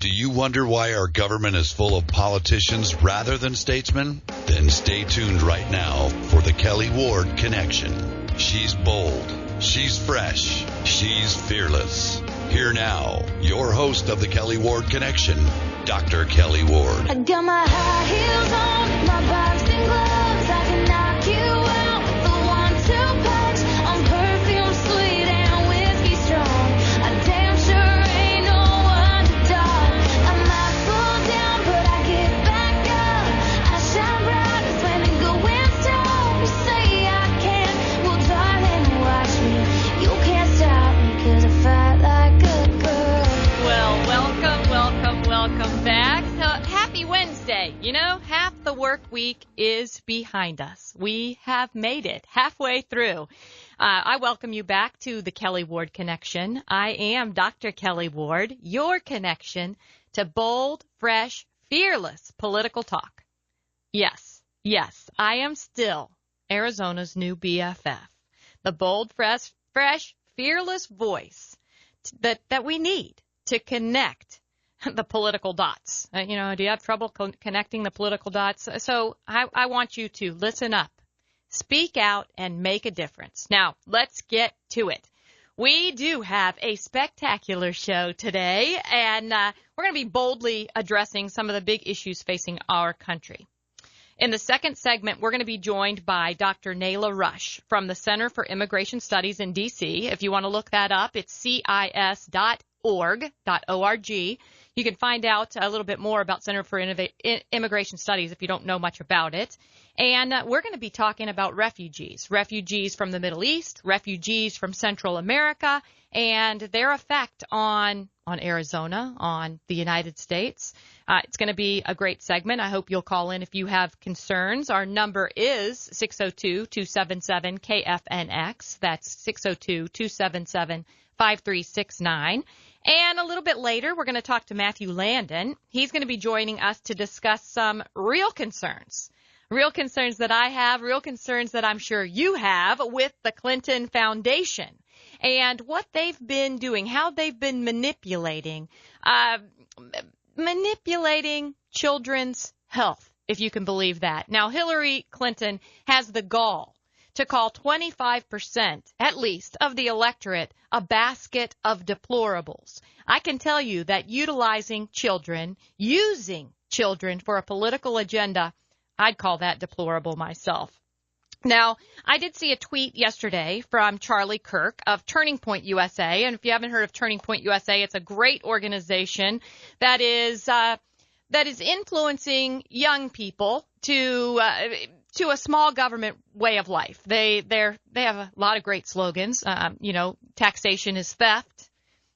Do you wonder why our government is full of politicians rather than statesmen? Then stay tuned right now for the Kelli Ward Connection. She's bold. She's fresh. She's fearless. Here now, your host of the Kelli Ward Connection, Dr. Kelli Ward. I got my high heels on, my boxing gloves. I can knock you out with a 1-2 punch. I'm perfume sweet and whiskey strong. I damn sure ain't no underdog. I might fall down, but I get back up. I shine brightest when the going's tough. You say I can't, well darling, watch me. You can't stop me 'cause I fight like a girl. Well, welcome back. Happy Wednesday. You know, half the work week is behind us. We have made it halfway through. I welcome you back to the Kelli Ward Connection. I am Dr. Kelli Ward, your connection to bold, fresh, fearless political talk. Yes, I am still Arizona's new BFF, the bold, fresh, fearless voice that we need to connect the political dots. Do you have trouble connecting the political dots? So I want you to listen up, speak out, and make a difference. Now, let's get to it. We do have a spectacular show today, and we're going to be boldly addressing some of the big issues facing our country. In the second segment, we're going to be joined by Dr. Nayla Rush from the Center for Immigration Studies in D.C. If you want to look that up, it's cis.org. You can find out a little bit more about Center for Immigration Studies if you don't know much about it. And we're going to be talking about refugees from the Middle East, refugees from Central America, and their effect on Arizona, on the United States. It's going to be a great segment. I hope you'll call in if you have concerns. Our number is 602-277-KFNX. That's 602-277-5369. And a little bit later, we're going to talk to Mathew Landen. He's going to be joining us to discuss some real concerns that I have, real concerns that I'm sure you have with the Clinton Foundation and what they've been doing, how they've been manipulating children's health, if you can believe that. Now, Hillary Clinton has the gall to call 25%, at least, of the electorate a basket of deplorables. I can tell you that using children for a political agenda, I'd call that deplorable myself. Now, I did see a tweet yesterday from Charlie Kirk of Turning Point USA. And if you haven't heard of Turning Point USA, it's a great organization that is influencing young people to a small government way of life. They have a lot of great slogans. Taxation is theft.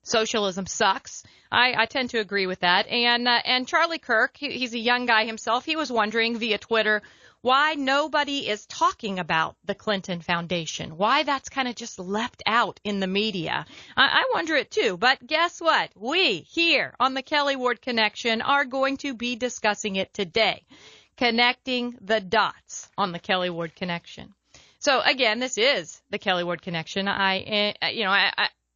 Socialism sucks. I tend to agree with that. And Charlie Kirk, he's a young guy himself. He was wondering via Twitter why nobody is talking about the Clinton Foundation, why that's kind of just left out in the media. I wonder it too. But guess what? We here on the Kelli Ward Connection are going to be discussing it today. Connecting the dots on the Kelli Ward Connection. So again, this is the Kelli Ward Connection.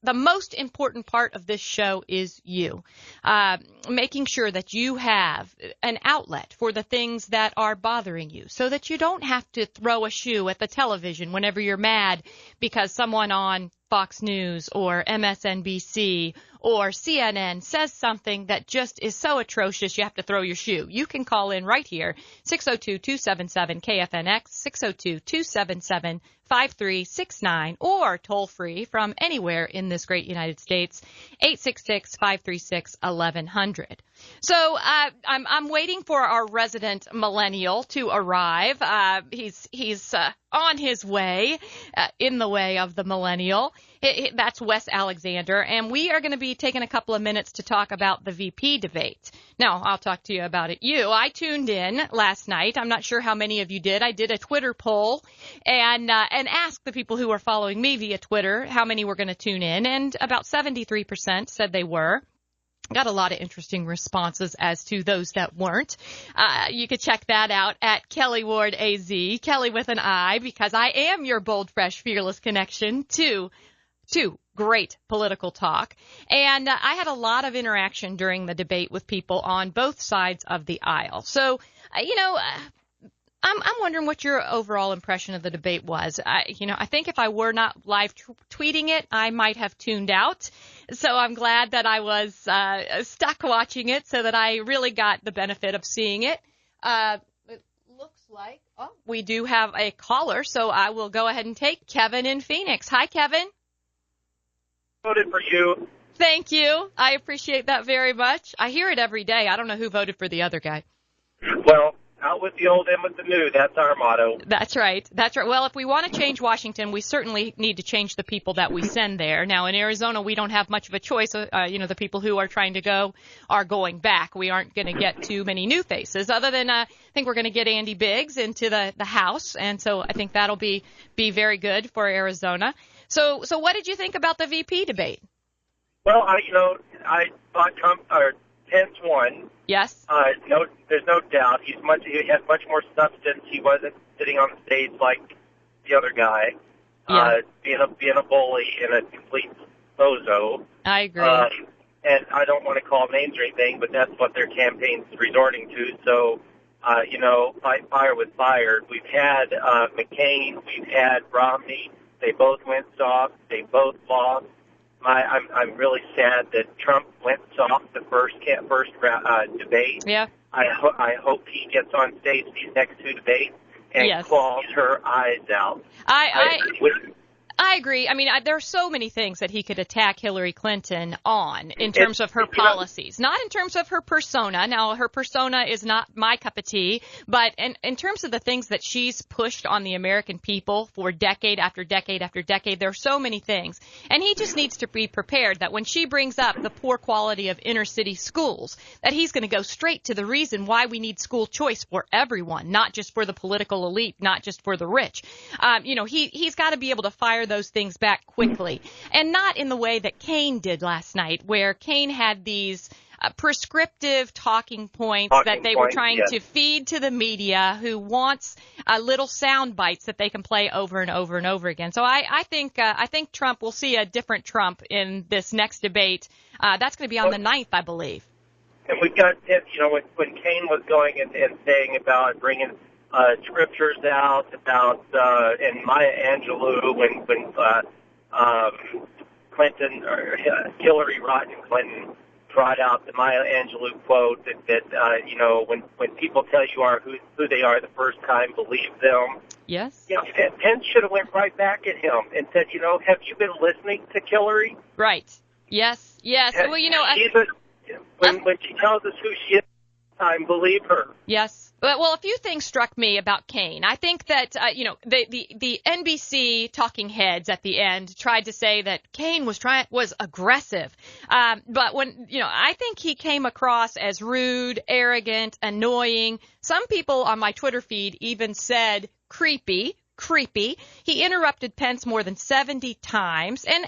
The most important part of this show is you, making sure that you have an outlet for the things that are bothering you so that you don't have to throw a shoe at the television whenever you're mad because someone on Fox News or MSNBC or CNN says something that just is so atrocious you have to throw your shoe. You can call in right here, 602-277-KFNX, 602-277-5369, or toll free from anywhere in this great United States, 866-536-1100. So I'm waiting for our resident millennial to arrive. He's on his way, in the way of the millennial. That's Wes Alexander, and we are going to be taking a couple of minutes to talk about the VP debate. Now, I'll talk to you about it. I tuned in last night. I'm not sure how many of you did. I did a Twitter poll and asked the people who were following me via Twitter how many were going to tune in, and about 73% said they were. Got a lot of interesting responses as to those that weren't. You could check that out at Kelli Ward AZ, Kelli with an I, because I am your bold, fresh, fearless connection to two great political talk. And I had a lot of interaction during the debate with people on both sides of the aisle. So, I'm wondering what your overall impression of the debate was. I think if I were not live tweeting it, I might have tuned out. So I'm glad that I was stuck watching it so that I really got the benefit of seeing it. It looks like we do have a caller, so I will go ahead and take Kevin in Phoenix. Hi, Kevin. Voted for you. Thank you. I appreciate that very much. I hear it every day. I don't know who voted for the other guy. Well, out with the old, in with the new. That's our motto. That's right. That's right. Well, if we want to change Washington, we certainly need to change the people that we send there. Now, in Arizona, we don't have much of a choice. The people who are trying to go are going back. We aren't going to get too many new faces, other than I think we're going to get Andy Biggs into the House, and so I think that'll be very good for Arizona. So what did you think about the VP debate? Well, I thought Pence won. Yes. There's no doubt. He has much more substance. He wasn't sitting on the stage like the other guy, being a bully and a complete bozo. I agree. And I don't want to call names or anything, but that's what their campaign's resorting to. So, fight fire with fire. We've had McCain. We've had Romney. They both went soft. They both lost. I'm really sad that Trump went soft the first debate. Yeah. I hope he gets on stage these next two debates and claws her eyes out. I agree. I mean, there are so many things that he could attack Hillary Clinton on in terms of her policies, not in terms of her persona. Now, her persona is not my cup of tea, but in terms of the things that she's pushed on the American people for decade after decade after decade, there are so many things. And he just needs to be prepared that when she brings up the poor quality of inner city schools, that he's going to go straight to the reason why we need school choice for everyone, not just for the political elite, not just for the rich. He's got to be able to fire those things back quickly, and not in the way that Kane did last night, where Kane had these prescriptive talking points that they were trying to feed to the media, who wants little sound bites that they can play over and over and over again. So I think Trump will see a different Trump in this next debate. That's going to be on the 9th, I believe. And we've got, when Kane was going and saying about bringing scriptures out about and Maya Angelou when Clinton or Hillary Rodham Clinton brought out the Maya Angelou quote that when people tell you who they are the first time, believe them. Yes. Pence should have went right back at him and said, have you been listening to Hillary? Right. Yes. Well, when she tells us who she is, time believe her. Yes. Well, a few things struck me about Kane. I think that, the NBC talking heads at the end tried to say that Kane was aggressive. But I think he came across as rude, arrogant, annoying. Some people on my Twitter feed even said creepy. He interrupted Pence more than 70 times. And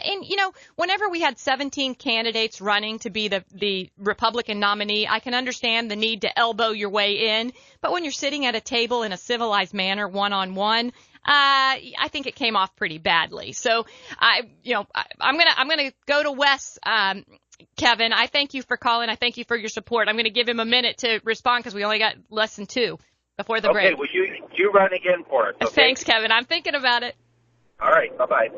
whenever we had 17 candidates running to be the Republican nominee, I can understand the need to elbow your way in. But when you're sitting at a table in a civilized manner, one-on-one, I think it came off pretty badly. So I'm gonna go to Wes. Kevin, I thank you for calling. I thank you for your support. I'm going to give him a minute to respond because we only got less than 2 before the break. Okay, well, you run again for us. Okay? Thanks, Kevin. I'm thinking about it. All right, bye-bye.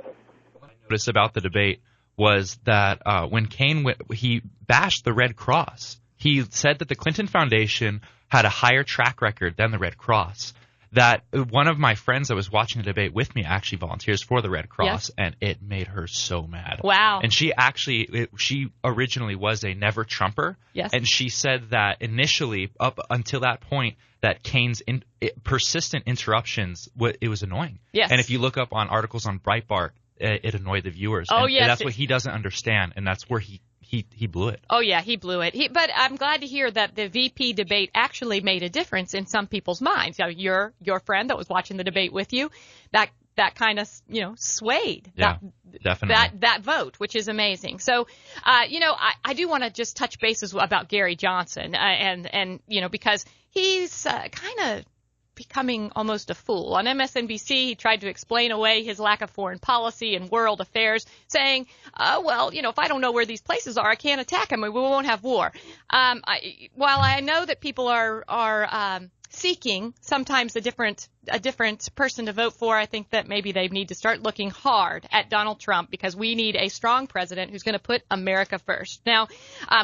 What I noticed about the debate was that when Kane he bashed the Red Cross. He said that the Clinton Foundation had a higher track record than the Red Cross. That one of my friends that was watching the debate with me actually volunteers for the Red Cross, and it made her so mad. Wow. And she originally was a never Trumper. Yes. And she said that initially, up until that point, that Kane's persistent interruptions, it was annoying. Yes. And if you look up on articles on Breitbart, it annoyed the viewers. Oh, and that's what he doesn't understand, and that's where he blew it. Oh, yeah, he blew it. But I'm glad to hear that the VP debate actually made a difference in some people's minds. Your friend that was watching the debate with you, that kind of, swayed definitely that vote, which is amazing. So, I do want to just touch bases about Gary Johnson and because he's kind of becoming almost a fool. On MSNBC, he tried to explain away his lack of foreign policy and world affairs, saying, well, if I don't know where these places are, I can't attack them and we won't have war. While I know that people are seeking sometimes a different person to vote for, I think that maybe they need to start looking hard at Donald Trump, because we need a strong president who's going to put America first. Now,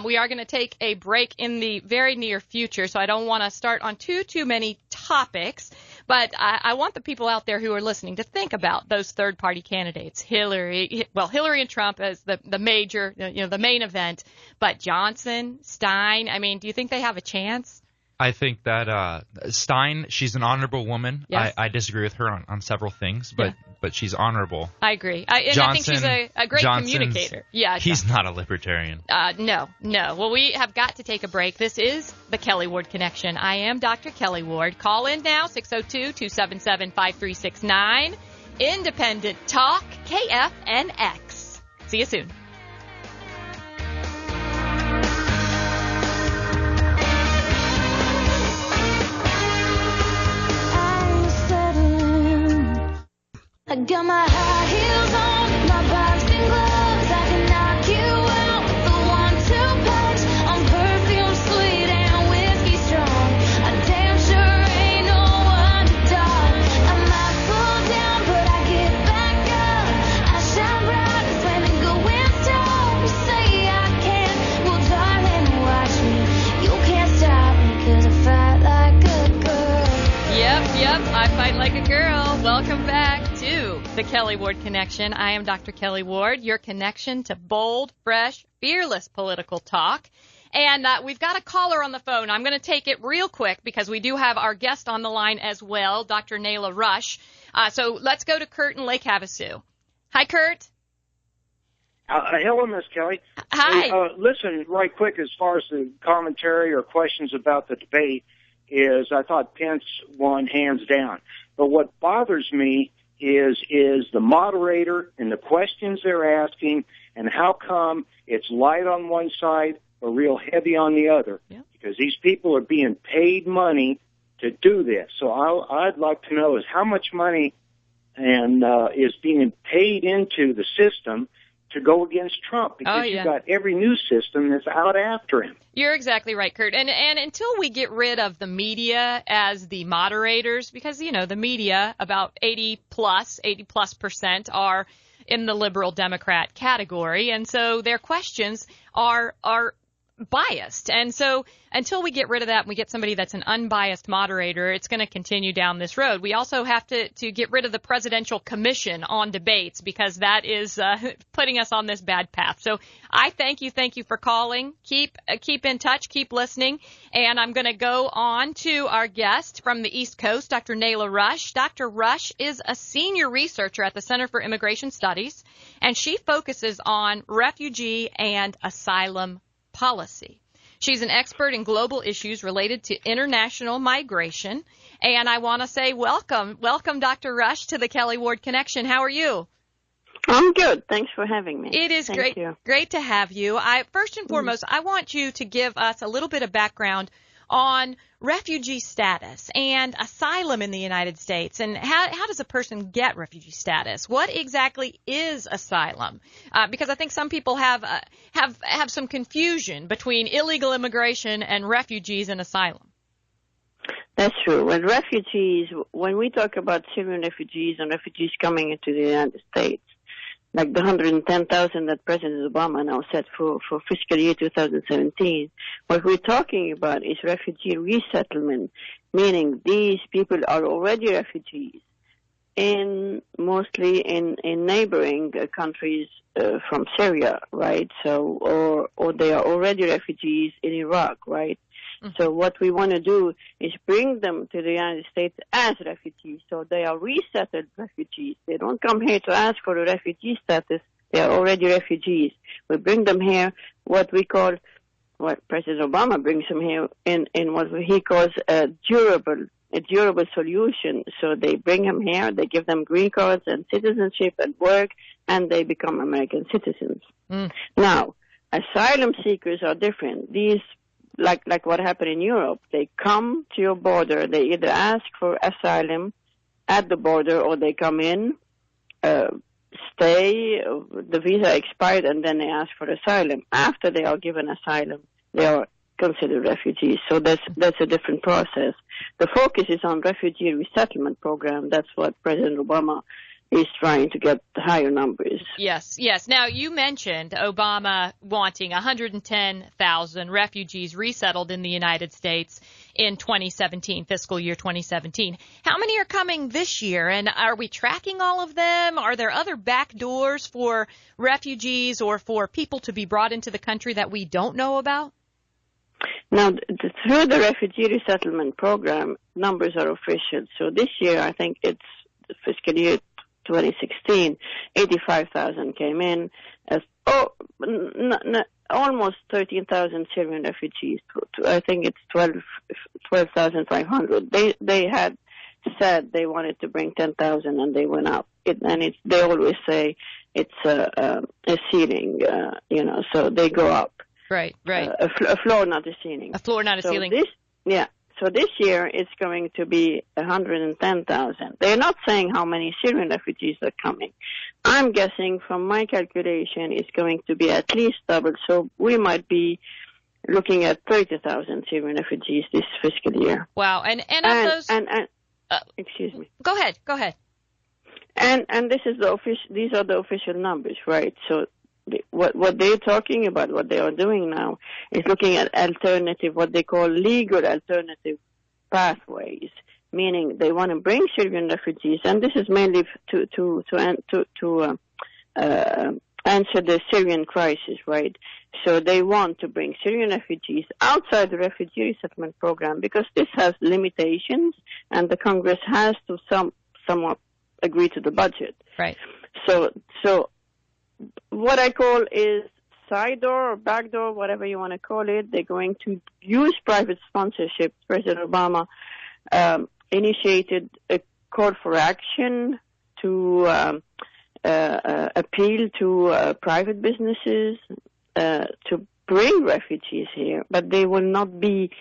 we are going to take a break in the very near future, so I don't want to start on too many topics, but I want the people out there who are listening to think about those third-party candidates. Hillary and Trump as the major, the main event, but Johnson, Stein, I mean, do you think they have a chance? I think that Stein, she's an honorable woman. Yes. I disagree with her on several things, but she's honorable. I agree. I think she's a great communicator. Yeah, he's not a libertarian. No. Well, we have got to take a break. This is the Kelli Ward Connection. I am Dr. Kelli Ward. Call in now, 602-277-5369. Independent Talk, KFNX. See you soon. I got my high heels on, my boxing gloves. I can knock you out with a 1-2 punch. I'm perfume sweet and whiskey strong. I damn sure ain't no underdog. I might fall down, but I get back up. I shine bright as flaming going stone. You say I can't, well darling, watch me. You can't stop me 'cause I fight like a girl. Yep, I fight like a girl. Welcome back to the Kelli Ward Connection. I am Dr. Kelli Ward, your connection to bold, fresh, fearless political talk. And we've got a caller on the phone. I'm going to take it real quick because we do have our guest on the line as well, Dr. Nayla Rush. So let's go to Kurt in Lake Havasu. Hi, Kurt. Hello, Miss Kelly. Hi. Listen, right quick, as far as the commentary or questions about the debate, is I thought Pence won hands down. But what bothers me is the moderator and the questions they're asking, and how come it's light on one side but real heavy on the other. Yeah. Because these people are being paid money to do this. So I'd like to know is how much money is being paid into the system to go against Trump, because you've got every news system that's out after him. You're exactly right, Kurt. And until we get rid of the media as the moderators, because, the media, about 80+% are in the liberal Democrat category. And so their questions are biased. And so until we get rid of that and we get somebody that's an unbiased moderator, it's going to continue down this road. We also have to get rid of the presidential commission on debates, because that is putting us on this bad path. So I thank you for calling. Keep in touch, keep listening. And I'm going to go on to our guest from the East Coast, Dr. Nayla Rush. Dr. Rush is a senior researcher at the Center for Immigration Studies, and she focuses on refugee and asylum policy. She's an expert in global issues related to international migration. And I want to say welcome, Dr. Rush, to the Kelli Ward Connection. How are you? I'm good. Thanks for having me. It is great to have you. First and foremost, I want you to give us a little bit of background on refugee status and asylum in the United States, and how does a person get refugee status? What exactly is asylum? Because I think some people have some confusion between illegal immigration and refugees and asylum. That's true. When we talk about Syrian refugees and refugees coming into the United States, like the 110,000 that President Obama now set for fiscal year 2017. What we're talking about is refugee resettlement, meaning these people are already refugees, mostly in neighboring countries from Syria, right? So, or they are already refugees in Iraq, right? Mm-hmm. So what we want to do is bring them to the United States as refugees. So they are resettled refugees. They don't come here to ask for a refugee status. They are already refugees. We bring them here, what President Obama brings them here in what he calls a durable solution. So they bring them here, they give them green cards and citizenship and work, and they become American citizens. Mm. Now, asylum seekers are different. like what happened in Europe. They come to your border. They either ask for asylum at the border, or they come in, stay, the visa expired, and then they ask for asylum. After they are given asylum, they are considered refugees. So that's a different process. The focus is on refugee resettlement program. That's what President Obama is trying to get higher numbers. Yes. Now, you mentioned Obama wanting 110,000 refugees resettled in the United States in 2017, fiscal year 2017. How many are coming this year, and are we tracking all of them? Are there other back doors for refugees or for people to be brought into the country that we don't know about? Now, through the refugee resettlement program, numbers are official. So this year, I think it's fiscal year 2016, 85,000 came in, almost 13,000 Syrian refugees. I think it's 12,500. They had said they wanted to bring 10,000, and they went up. They always say it's a ceiling, so they go up. Right. A floor, not a ceiling. A floor, not a ceiling. So this year it's going to be 110,000. They're not saying how many Syrian refugees are coming. I'm guessing from my calculation it's going to be at least double. So we might be looking at 30,000 Syrian refugees this fiscal year. Wow. And excuse me. Go ahead. And this is these are the official numbers, right? So what they're talking about, what they are doing now, is looking at what they call legal alternative pathways, meaning they want to bring Syrian refugees, and this is mainly to answer the Syrian crisis, right? So they want to bring Syrian refugees outside the refugee resettlement program because this has limitations, and the Congress has to somewhat agree to the budget. Right. So what I call is side door or back door, whatever you want to call it. They're going to use private sponsorship. President Obama initiated a call for action to appeal to private businesses to bring refugees here, but they will not be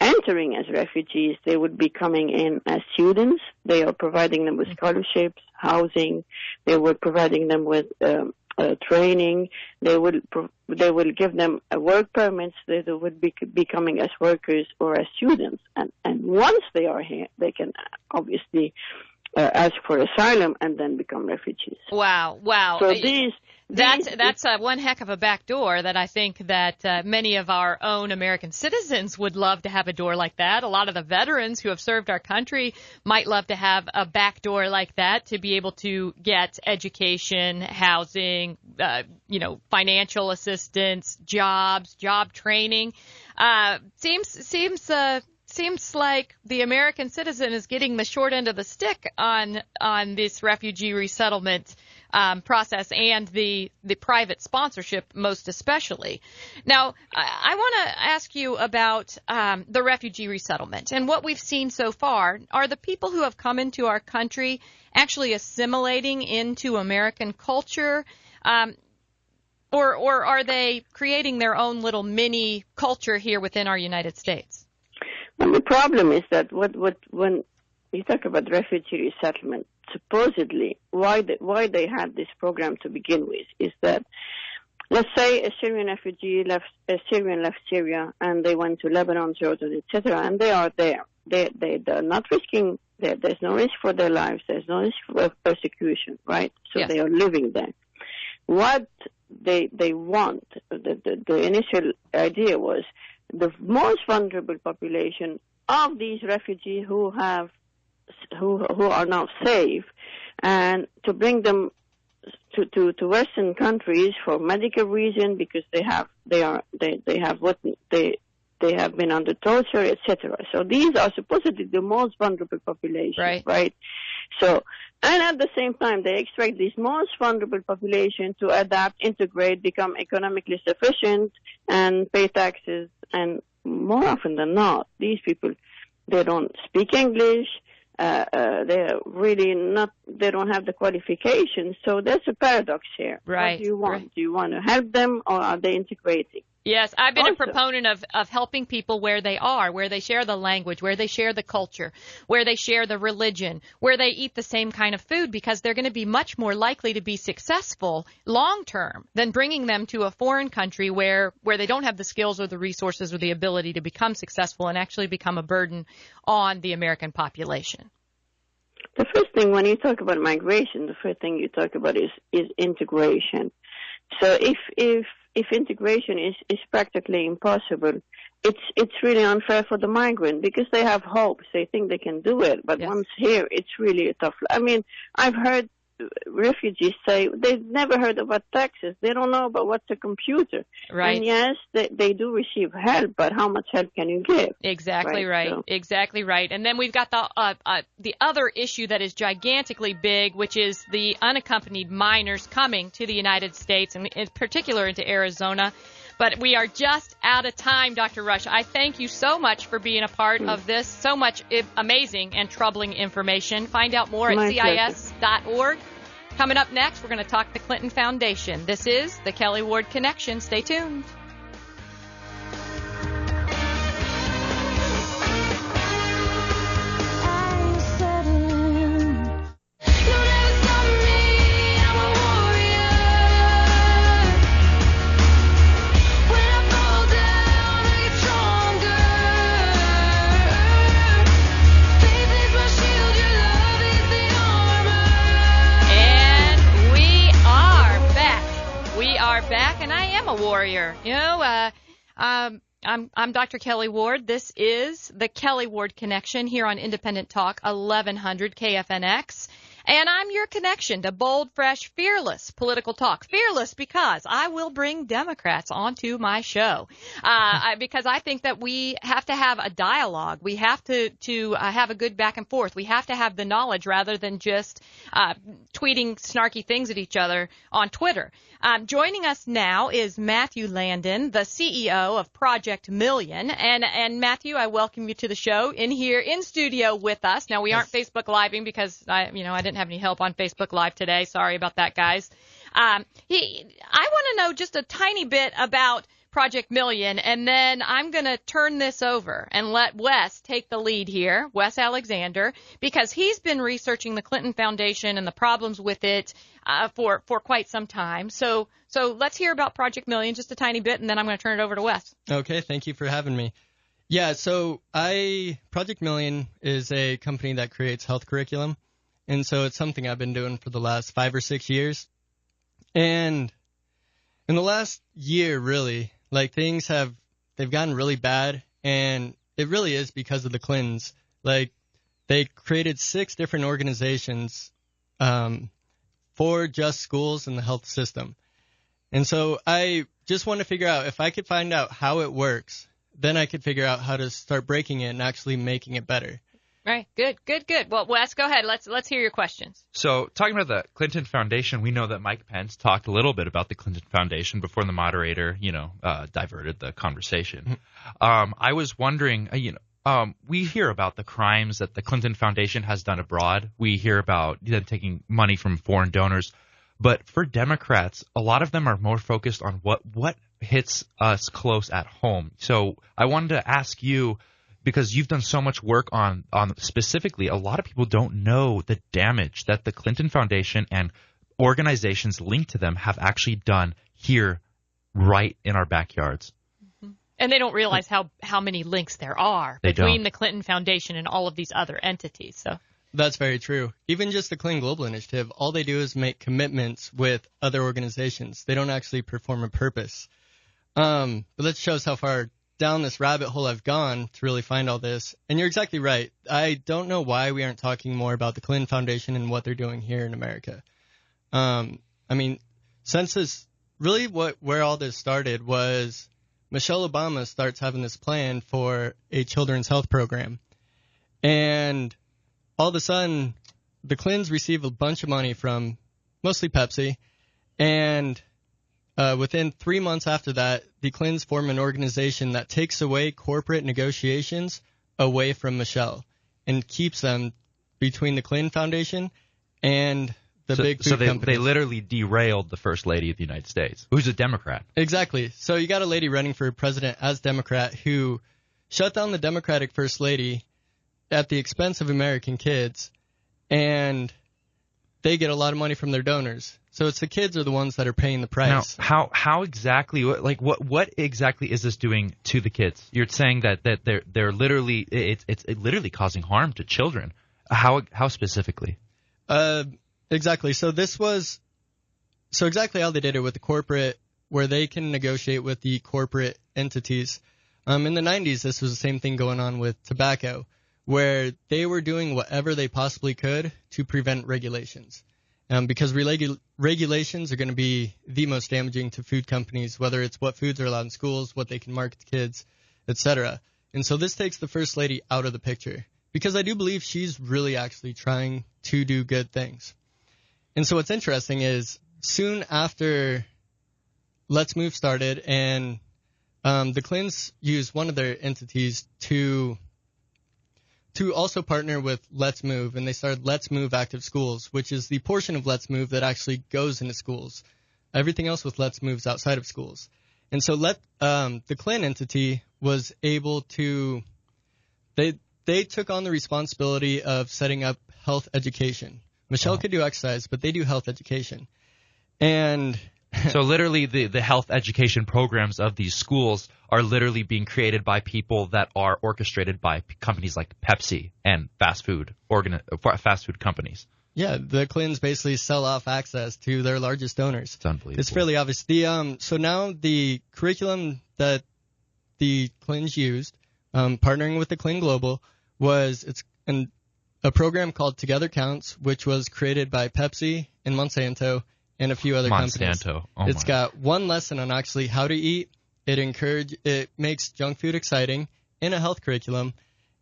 entering as refugees. They would be coming in as students. They are providing them with scholarships, housing. They were providing them with training. They will give them work permits. They would be coming as workers or as students. And once they are here, they can obviously ask for asylum and then become refugees. Wow. So that's one heck of a back door that I think that many of our own American citizens would love to have a door like that. A lot of the veterans who have served our country might love to have a back door like that to be able to get education, housing, financial assistance, jobs, job training. Seems like the American citizen is getting the short end of the stick on this refugee resettlement process and the private sponsorship most especially. Now, I want to ask you about the refugee resettlement and what we've seen so far. Are the people who have come into our country actually assimilating into American culture? Or are they creating their own little mini culture here within our United States? And the problem is that when you talk about refugee resettlement, supposedly why they had this program to begin with is that, let's say a Syrian refugee left Syria and they went to Lebanon, Jordan, etc., and they are there. They're not risking. There's no risk for their lives. There's no risk for persecution, right? So yes. They are living there. What they want, the initial idea was the most vulnerable population of these refugees who are now safe, and to bring them to Western countries for medical reasons because they have been under torture, etc. So these are supposedly the most vulnerable population, right? So, and at the same time, they expect this most vulnerable population to adapt, integrate, become economically sufficient, and pay taxes. And more often than not, these people, they don't speak English. They're really not. They don't have the qualifications. So there's a paradox here. Right. What do you want? Right. Do you want to help them, or are they integrating? Yes, I've been a Also- proponent of helping people where they are, where they share the language, where they share the culture, where they share the religion, where they eat the same kind of food, because they're going to be much more likely to be successful long term than bringing them to a foreign country where they don't have the skills or the resources or the ability to become successful and actually become a burden on the American population. The first thing when you talk about migration, the first thing you talk about is integration. So if integration is practically impossible, it's really unfair for the migrant because they have hopes. They think they can do it, but Yes. once here, it's really a tough. I mean, I've heard refugees say they've never heard about taxes. They don't know about what's a computer. Right. And yes, they do receive help, but how much help can you give? Exactly right. So- Exactly right. And then we've got the other issue that is gigantically big, which is the unaccompanied minors coming to the United States, and in particular into Arizona. But we are just out of time, Dr. Rush. I thank you so much for being a part of this. So much amazing and troubling information. Find out more at My pleasure. CIS.org. Coming up next, we're going to talk the Clinton Foundation. This is the Kelli Ward Connection. Stay tuned. I'm settling. You'll never stop me. I'm a warrior. When I fall down, I get stronger. Faith is my shield. Your love is the armor. And we are back. We are back, and I am a warrior. You know, I'm Dr. Kelli Ward. This is the Kelli Ward Connection here on Independent Talk 1100 KFNX. And I'm your connection to bold, fresh, fearless political talk. Fearless because I will bring Democrats onto my show. Because I think that we have to have a dialogue. We have to have a good back and forth. We have to have the knowledge rather than just tweeting snarky things at each other on Twitter. Joining us now is Mathew Landen, the CEO of Project Million. And Mathew, I welcome you to the show in studio with us. Now, we aren't Facebook Living because I didn't have any help on Facebook Live today. Sorry about that, guys. I want to know just a tiny bit about Project Million, and then I'm going to turn this over and let Wes take the lead here, Wes Alexander, because he's been researching the Clinton Foundation and the problems with it for quite some time. So let's hear about Project Million just a tiny bit, and then I'm going to turn it over to Wes. Okay, thank you for having me. Yeah, so Project Million is a company that creates health curriculum, and so it's something I've been doing for the last 5 or 6 years. And in the last year, really, like they've gotten really bad, and it really is because of the Clintons. Like they created 6 different organizations for just schools and the health system. And so I just want to figure out if I could find out how it works, then I could figure out how to start breaking it and actually making it better. Right. Good. Well, Wes, go ahead. Let's hear your questions. So talking about the Clinton Foundation, we know that Mike Pence talked a little bit about the Clinton Foundation before the moderator, diverted the conversation. I was wondering, we hear about the crimes that the Clinton Foundation has done abroad. We hear about them taking money from foreign donors. But for Democrats, a lot of them are more focused on what hits us close at home. So I wanted to ask you, because you've done so much work on specifically, a lot of people don't know the damage that the Clinton Foundation and organizations linked to them have actually done here right in our backyards. And they don't realize how many links there are between the Clinton Foundation and all of these other entities. So That's very true. Even just the Clean Global Initiative, all they do is make commitments with other organizations. They don't actually perform a purpose. But that shows how far down this rabbit hole I've gone to really find all this. And you're exactly right. I don't know why we aren't talking more about the Clinton Foundation and what they're doing here in America. Since this, really where all this started was Michelle Obama starts having this plan for a children's health program. And all of a sudden, the Clintons receive a bunch of money from mostly Pepsi, and within 3 months after that, the Clintons form an organization that takes away corporate negotiations away from Michelle and keeps them between the Clinton Foundation and the big food So they companies. literally derailed the First Lady of the United States, who's a Democrat. Exactly. So you got a lady running for president as Democrat who shut down the Democratic First Lady at the expense of American kids, and they get a lot of money from their donors. So it's the kids are the ones that are paying the price. Now, how exactly, what exactly is this doing to the kids? You're saying that they're literally, it's literally causing harm to children. How specifically? Exactly. So exactly how they did it with the corporate, where they can negotiate with the corporate entities. In the 90s, this was the same thing going on with tobacco, where they were doing whatever they possibly could to prevent regulations. Because regulations are going to be the most damaging to food companies, whether it's what foods are allowed in schools, what they can market to kids, etc. And so this takes the First Lady out of the picture, because I do believe she's really actually trying to do good things. And so what's interesting is soon after Let's Move started, and the Clintons used one of their entities to also partner with Let's Move, and they started Let's Move Active Schools, which is the portion of Let's Move that actually goes into schools. Everything else with Let's Move's outside of schools. And so the Clinton entity was able to they took on the responsibility of setting up health education. Michelle could do exercise, but they do health education. And so literally the health education programs of these schools are literally being created by people that are orchestrated by companies like Pepsi and fast food companies. Yeah, the Clintons basically sell off access to their largest donors. It's unbelievable. It's fairly obvious. So now the curriculum that the Clintons used, partnering with the Clinton Global, it's a program called Together Counts, which was created by Pepsi and Monsanto and a few other companies. It's got one lesson on actually how to eat. It makes junk food exciting in a health curriculum.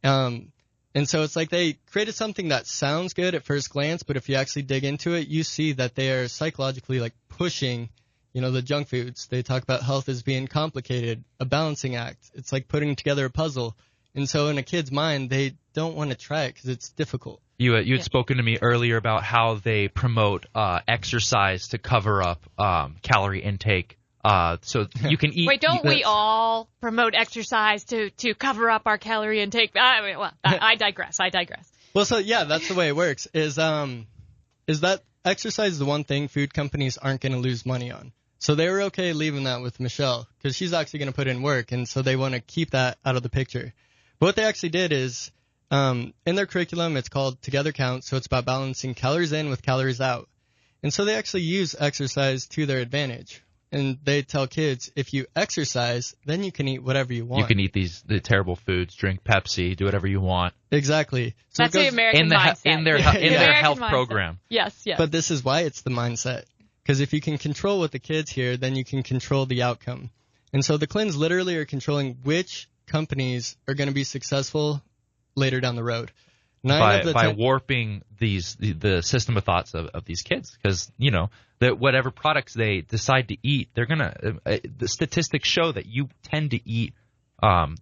And so it's like they created something that sounds good at first glance, but if you actually dig into it, you see that they are psychologically like pushing, the junk foods. They talk about health as being complicated, a balancing act. It's like putting together a puzzle. And so in a kid's mind, they don't want to try it because it's difficult. You had spoken to me earlier about how they promote exercise to cover up calorie intake. So you can eat. Wait, don't we all promote exercise to cover up our calorie intake? I digress. Well, so yeah, that's the way it works. Is that exercise is the one thing food companies aren't going to lose money on. So they were okay leaving that with Michelle because she's actually going to put in work, and so they want to keep that out of the picture. But what they actually did is, in their curriculum, it's called Together Counts, so it's about balancing calories in with calories out. And so they actually use exercise to their advantage. And they tell kids, if you exercise, then you can eat whatever you want. You can eat the terrible foods, drink Pepsi, do whatever you want. Exactly. So that's the American mindset. In their health program. Yes. But this is why it's the mindset. Because if you can control what the kids hear, then you can control the outcome. And so the Clintons literally are controlling which companies are going to be successful later down the road. By warping the system of thoughts of these kids, because that whatever products they decide to eat, they're gonna. The statistics show that you tend to eat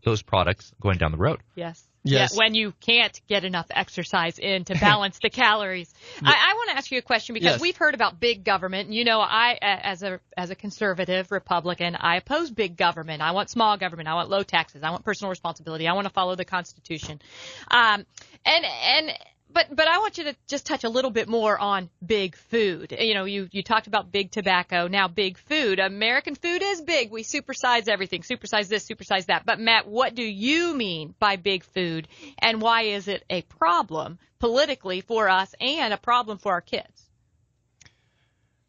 those products going down the road. Yes. Yeah, when you can't get enough exercise in to balance the calories. I want to ask you a question because we've heard about big government. I, as a conservative Republican, I oppose big government. I want small government. I want low taxes. I want personal responsibility. I want to follow the Constitution. But I want you to just touch a little bit more on big food. You talked about big tobacco. Now big food. American food is big. We supersize everything. Supersize this, supersize that. But Matt, what do you mean by big food, and why is it a problem politically for us and a problem for our kids?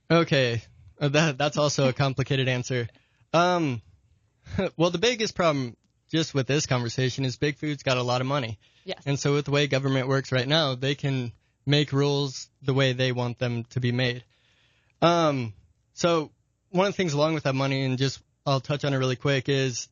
Okay, that's also a complicated answer. Well, the biggest problem just with this conversation is big food's got a lot of money. Yes. And so with the way government works right now, they can make rules the way they want them to be made. So one of the things along with that money, and just I'll touch on it really quick, is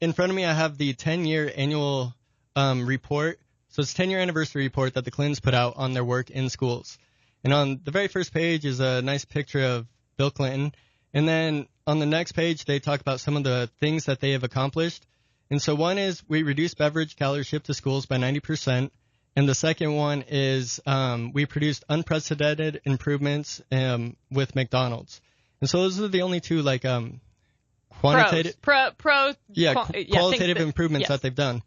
in front of me I have the 10-year annual report. So it's a 10-year anniversary report that the Clintons put out on their work in schools. And on the very first page is a nice picture of Bill Clinton. And then on the next page, they talk about some of the things that they have accomplished. And so one is we reduced beverage calories shipped to schools by 90%. And the second one is we produced unprecedented improvements with McDonald's. And so those are the only two quantitative, qualitative improvements that they've done.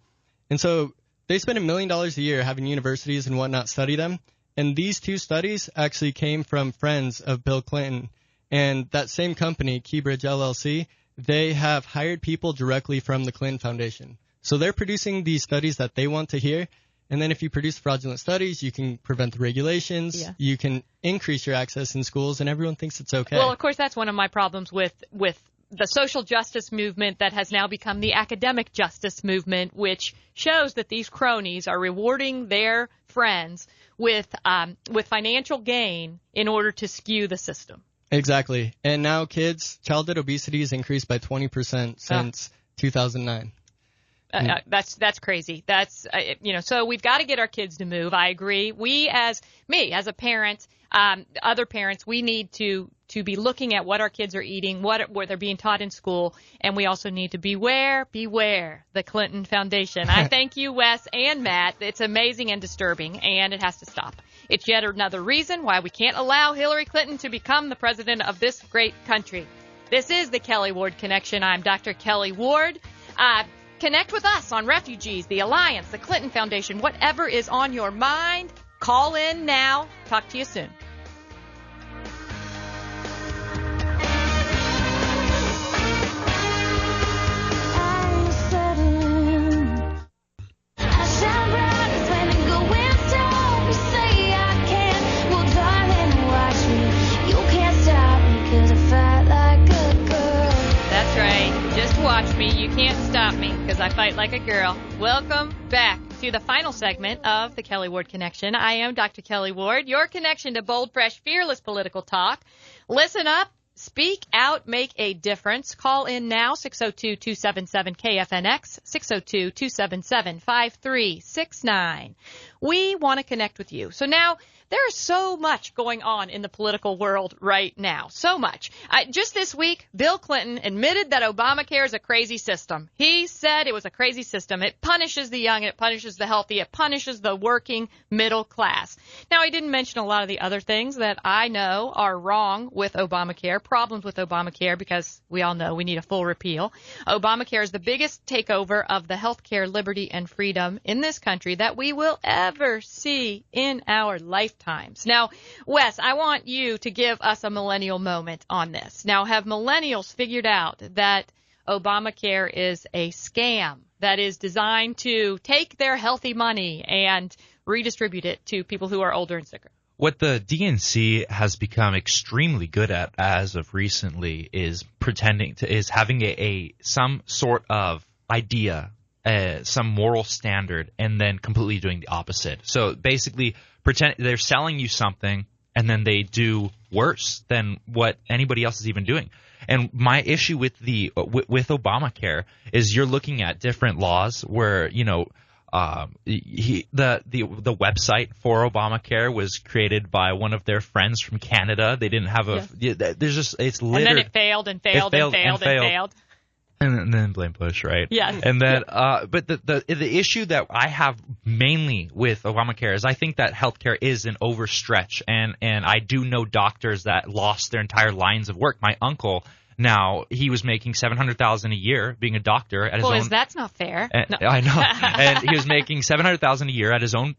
And so they spend $1 million a year having universities and whatnot study them. And these two studies actually came from friends of Bill Clinton. And that same company, Keybridge LLC, they have hired people directly from the Clinton Foundation. So they're producing these studies that they want to hear. And then if you produce fraudulent studies, you can prevent the regulations. Yeah. You can increase your access in schools, and everyone thinks it's okay. Well, of course, that's one of my problems with the social justice movement that has now become the academic justice movement, which shows that these cronies are rewarding their friends with financial gain in order to skew the system. Exactly. And now childhood obesity has increased by 20% since 2009. That's crazy. That's so we've got to get our kids to move. I agree. We as a parent, other parents, we need to be looking at what our kids are eating, what they're being taught in school, and we also need to beware the Clinton Foundation. I thank you, Wes and Matt. It's amazing and disturbing, and it has to stop. It's yet another reason why we can't allow Hillary Clinton to become the president of this great country. This is the Kelli Ward Connection. I'm Dr. Kelli Ward. Connect with us on refugees, the Alliance, the Clinton Foundation, whatever is on your mind. Call in now. Talk to you soon. Watch me. You can't stop me because I fight like a girl. Welcome back to the final segment of the Kelli Ward Connection. I am Dr. Kelli Ward, your connection to bold, fresh, fearless political talk. Listen up, speak out, make a difference. Call in now, 602-277-KFNX, 602-277-5369. We want to connect with you. So now, there's so much going on in the political world right now. So much. Just this week, Bill Clinton admitted that Obamacare is a crazy system. He said it was a crazy system. It punishes the young, it punishes the healthy, it punishes the working middle class. Now, he didn't mention a lot of the other things that I know are wrong with Obamacare, problems with Obamacare, because we all know we need a full repeal. Obamacare is the biggest takeover of the health care liberty and freedom in this country that we will ever see in our lifetime. Now, Wes, I want you to give us a millennial moment on this. Now, have millennials figured out that Obamacare is a scam that is designed to take their healthy money and redistribute it to people who are older and sicker? What the DNC has become extremely good at as of recently is having some sort of idea, some moral standard, and then completely doing the opposite. So basically, pretend they're selling you something, and then they do worse than what anybody else is even doing. And my issue with with Obamacare is you're looking at different laws where the website for Obamacare was created by one of their friends from Canada. They didn't have it's littered. And then it failed and failed and failed and failed. And then blame Bush, right? Yeah. And then, but the issue that I have mainly with Obamacare is I think that healthcare is an overstretch, and I do know doctors that lost their entire lines of work. My uncle, now he was making $700,000 a year being a doctor at his own. Well, that's not fair. No. I know. And he was making $700,000 a year at his own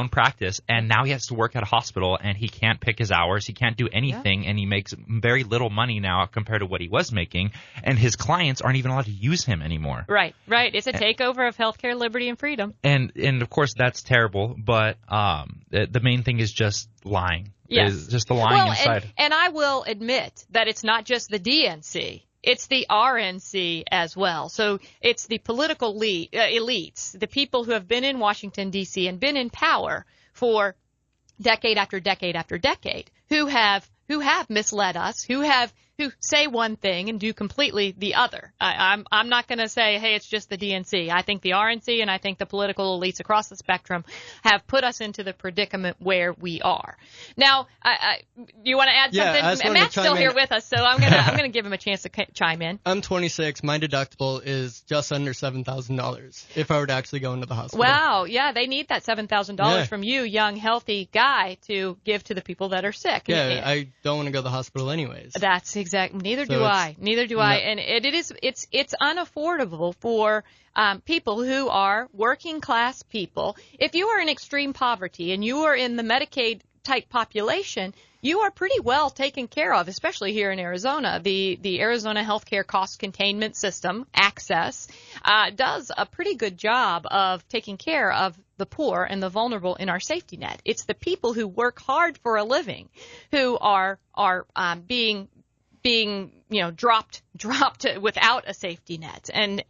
practice, and now he has to work at a hospital, and he can't pick his hours. He can't do anything, and he makes very little money now compared to what he was making, and his clients aren't even allowed to use him anymore. Right. It's a takeover of healthcare liberty and freedom. And of course that's terrible, but the main thing is just lying. Yes. Is just the lying inside. And I will admit that it's not just the DNC. It's the RNC as well. So it's the political elites, the people who have been in Washington, D.C. and been in power for decade after decade after decade, who have misled us, who have who say one thing and do completely the other. I'm not going to say, hey, it's just the DNC. I think the RNC and I think the political elites across the spectrum have put us into the predicament where we are. Now, you want to add something? Matt's still here with us, so I'm gonna give him a chance to chime in. I'm 26. My deductible is just under $7,000 if I were to actually go into the hospital. Wow, yeah, they need that $7,000 from you, young, healthy guy, to give to the people that are sick. Yeah, I don't want to go to the hospital anyways. That's exactly. Neither do I. And it's unaffordable for people who are working class people. If you are in extreme poverty and you are in the Medicaid type population, you are pretty well taken care of, especially here in Arizona. The Arizona Healthcare Cost Containment System, ACCESS, does a pretty good job of taking care of the poor and the vulnerable in our safety net. It's the people who work hard for a living who are being dropped without a safety net, and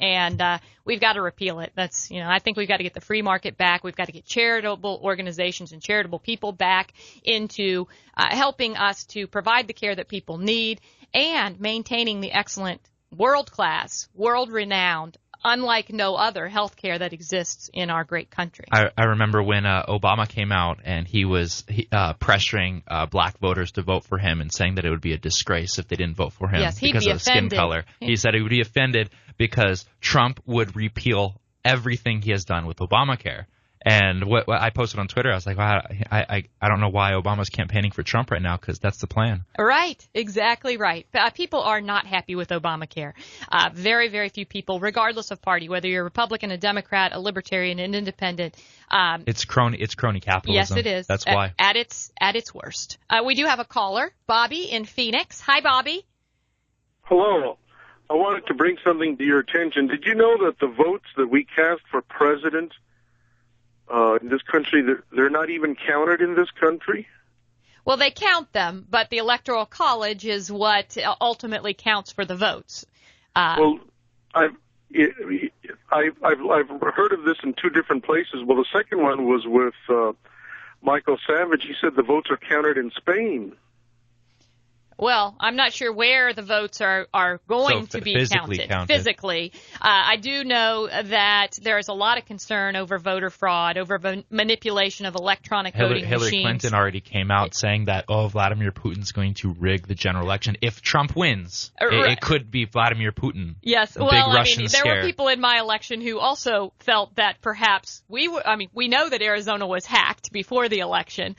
we've got to repeal it. That's I think we've got to get the free market back. We've got to get charitable organizations and charitable people back into helping us to provide the care that people need and maintaining the excellent, world-class, world-renowned, unlike no other health care that exists in our great country. I remember when Obama came out and he was pressuring black voters to vote for him and saying that it would be a disgrace if they didn't vote for him because of skin color. He said he would be offended because Trump would repeal everything he has done with Obamacare. And what I posted on Twitter, I was like, wow, I don't know why Obama's campaigning for Trump right now, because that's the plan. Right. Exactly right. People are not happy with Obamacare. Very, very few people, regardless of party, whether you're a Republican, a Democrat, a Libertarian, an Independent. It's crony capitalism. Yes, it is. That's why. At its worst. We do have a caller, Bobby in Phoenix. Hi, Bobby. Hello. I wanted to bring something to your attention. Did you know that the votes that we cast for president in this country, they're not even counted in this country? Well, they count them, but the Electoral College is what ultimately counts for the votes. Well, I've heard of this in two different places. Well, the second one was with Michael Savage. He said the votes are counted in Spain. Well, I'm not sure where the votes are going to be counted. Physically. I do know that there is a lot of concern over voter fraud, over manipulation of electronic voting machines. Hillary Clinton already came out saying that, Vladimir Putin's going to rig the general election. If Trump wins, it could be Vladimir Putin. Yes, there were people in my election who also felt that perhaps we know that Arizona was hacked before the election.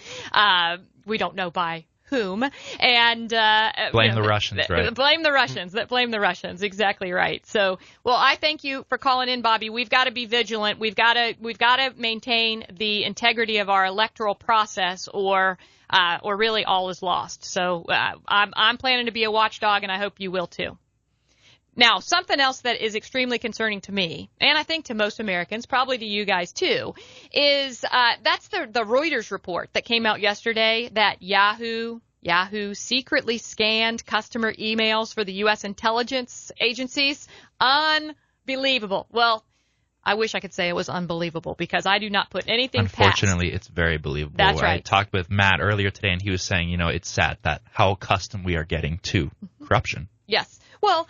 We don't know by whom, and blame the Russians, right? Blame the Russians, exactly right. So, well, I thank you for calling in, Bobby. We've got to be vigilant. We've got to maintain the integrity of our electoral process, or really all is lost. So, I'm planning to be a watchdog, and I hope you will too. Now, something else that is extremely concerning to me, and I think to most Americans, probably to you guys too, is that's the Reuters report that came out yesterday that Yahoo secretly scanned customer emails for the U.S. intelligence agencies. Unbelievable. Well, I wish I could say it was unbelievable, because I do not put anything past. Unfortunately, it's very believable. That's right. I talked with Matt earlier today, and he was saying, it's sad that how accustomed we are getting to corruption. Yes. Well,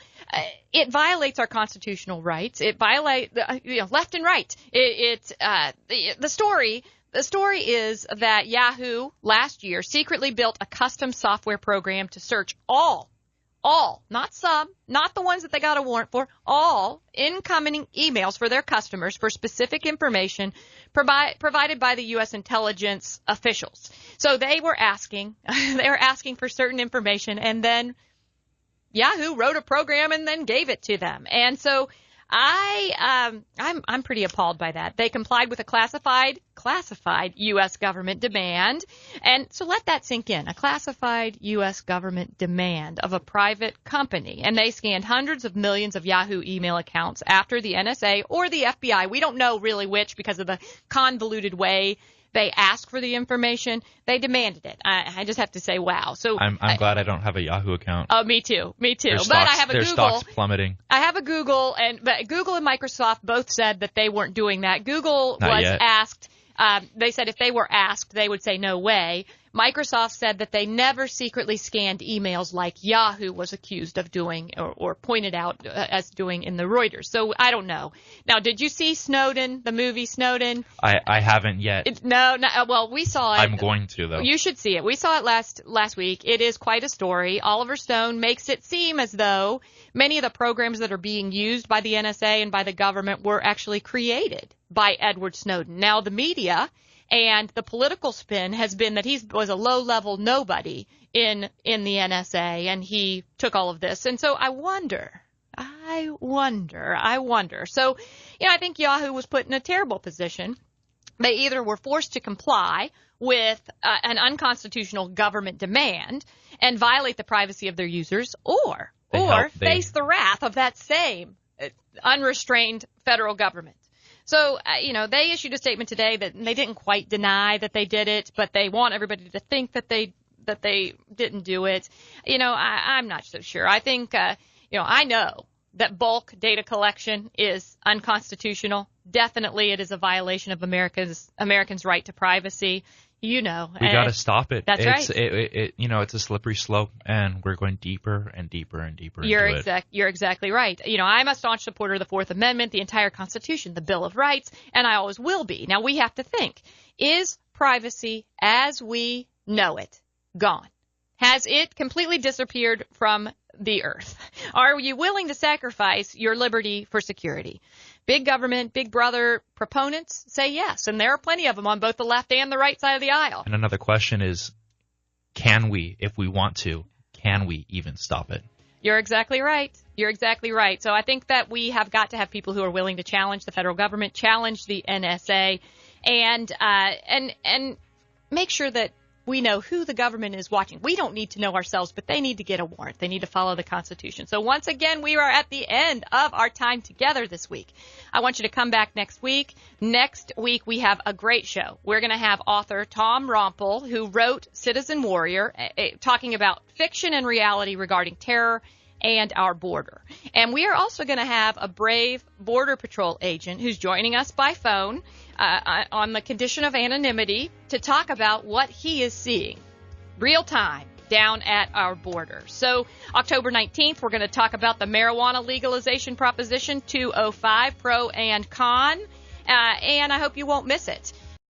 it violates our constitutional rights. It violates left and right. The story is that Yahoo last year secretly built a custom software program to search all, not some, not the ones that they got a warrant for, all incoming emails for their customers for specific information provided by the U.S. intelligence officials. So they were asking for certain information, and then Yahoo wrote a program and then gave it to them. And so I'm pretty appalled by that. They complied with a classified U.S. government demand. And so let that sink in. A classified U.S. government demand of a private company. And they scanned hundreds of millions of Yahoo email accounts after the NSA or the FBI. We don't know really which, because of the convoluted way they asked for the information. They demanded it. I just have to say, wow. So I'm glad I don't have a Yahoo account. Oh, me too. But I have a Google. Their stock's plummeting. I have a Google, but Google and Microsoft both said that they weren't doing that. Google was asked. They said if they were asked, they would say no way. Microsoft said that they never secretly scanned emails like Yahoo was accused of doing or pointed out as doing in the Reuters. So I don't know. Now, did you see Snowden, the movie Snowden? I haven't yet. No, well, we saw it. I'm going to, though. You should see it. We saw it last week. It is quite a story. Oliver Stone makes it seem as though many of the programs that are being used by the NSA and by the government were actually created by Edward Snowden. Now, the media and the political spin has been that he was a low-level nobody in the NSA, and he took all of this. And so I wonder. So, I think Yahoo was put in a terrible position. They either were forced to comply with an unconstitutional government demand and violate the privacy of their users, or face the wrath of that same unrestrained federal government. So, they issued a statement today that they didn't quite deny that they did it, but they want everybody to think that they didn't do it. I'm not so sure. I think, I know that bulk data collection is unconstitutional. Definitely it is a violation of Americans' right to privacy. We got to stop it. That's right. It's a slippery slope, and we're going deeper and deeper and deeper into it. You're exactly right. I'm a staunch supporter of the Fourth Amendment, the entire Constitution, the Bill of Rights, and I always will be. Now, we have to think, is privacy as we know it gone? Has it completely disappeared from the earth? Are you willing to sacrifice your liberty for security? Big government, big brother proponents say yes, and there are plenty of them on both the left and the right side of the aisle. And another question is, can we, if we want to, can we even stop it? You're exactly right. So I think that we have got to have people who are willing to challenge the federal government, challenge the NSA, and make sure that we know who the government is watching. We don't need to know ourselves, but they need to get a warrant. They need to follow the Constitution. So once again, we are at the end of our time together this week. I want you to come back next week. Next week, we have a great show. We're going to have author Tom Rompel, who wrote Citizen Warrior, talking about fiction and reality regarding terror and our border. And we are also going to have a brave Border Patrol agent who's joining us by phone on the condition of anonymity to talk about what he is seeing real time down at our border. So October 19th, we're going to talk about the marijuana legalization proposition 205, pro and con, and I hope you won't miss it.